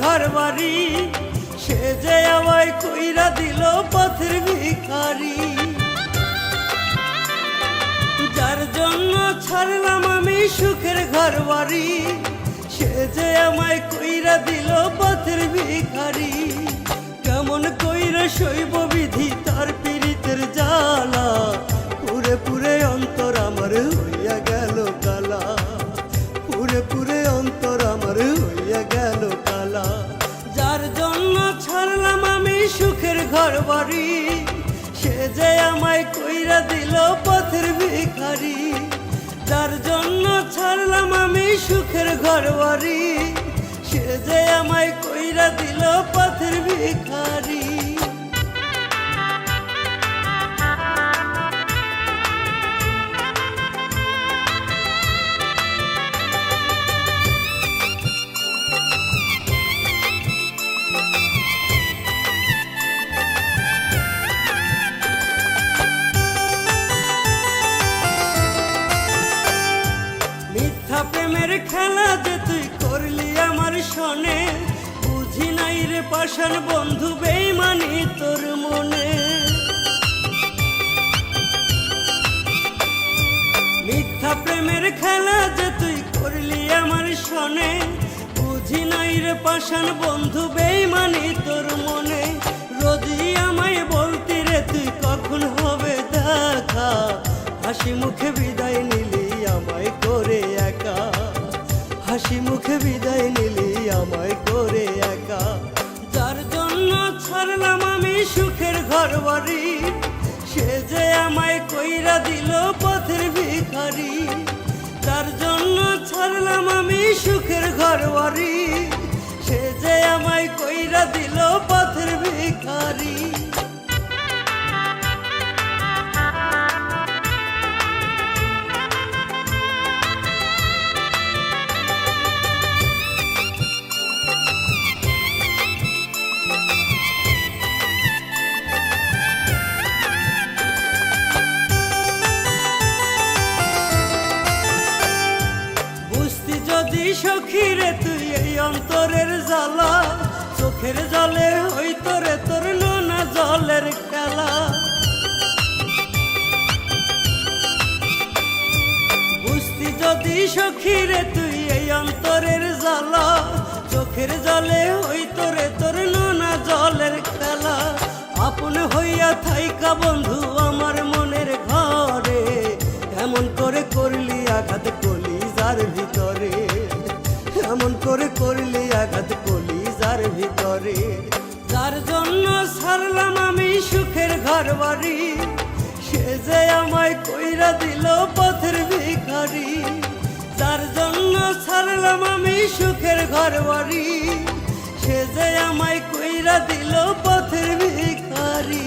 ঘর বাড়ি, সে যে আমায় কইরা দিল পথের ভিখারি। যার জন্য ছাড়লাম আমি সুখের ঘর বাড়ি, সে যে আমায় কইরা দিল পথের ভিখারি। কেমন কইরা সইব বিধি তার পীড়িতের জ্বালা, পুরে পুরে অন্তর আমার হইয়া গেল কালা, পুরে পুরে অন্তর আমার হইয়া গেল কালা। যার জন্য ছাড়লাম আমি সুখের ঘর বাড়ি, সে যে আমায় কইরা দিল পথের ভিখারি। যার জন্য ছাড়লাম আমি সুখের ঘর বাড়ি, সে যে আমায় কইরা দিল পথের ভিখারি। মিথ্যা প্রেমের খেলা যে তুই করলি আমার সনে, বুঝি নাই রে পাষাণ বন্ধু বেইমানি তোর মনে। মিথ্যা প্রেমের খেলা যে তুই করলি আমার সনে, বুঝি নাই রে পাষাণ বন্ধু বেইমানি তোর মনে। রোজই আমায় বলতি রে তুই কখন হবে দেখা, হাসি মুখে বিদায় নিলি আমায় করে একা, হাসি মুখে বিদায় নিলি আমায় করে একা। যার জন্য ছাড়লাম আমি সুখের ঘর বাড়ি, সে যে আমায় কইরা দিল পথের ভিখারি। যার জন্য ছাড়লাম আমি সুখের ঘর বাড়ি, সে যে আমায় কইরা দিল পথের ভিখারি। যদি সখী রে তুই এই অন্তরের জ্বালা, চোখের জলে হইতো রে তোর নোনা জলের খেলা। বুঝতি যদি সখী রে তুই এই অন্তরের জ্বালা, চোখের জলে হইতো রে তোর নোনা জলের খেলা। আপন হইয়া থাইকা বন্ধু আমার মনের ঘরে, এমন করে করলি আঘাত কলিজার ভিতরে, এমন করে করলি আঘাত কলিজার ভিতরে। যার জন্য ছাড়লাম আমি সুখের ঘর বাড়ি, সে যে আমায় কইরা দিল পথের ভিখারি। যার জন্য ছাড়লাম আমি সুখের ঘর বাড়ি, সে যে আমায় কইরা দিল পথের ভিখারি।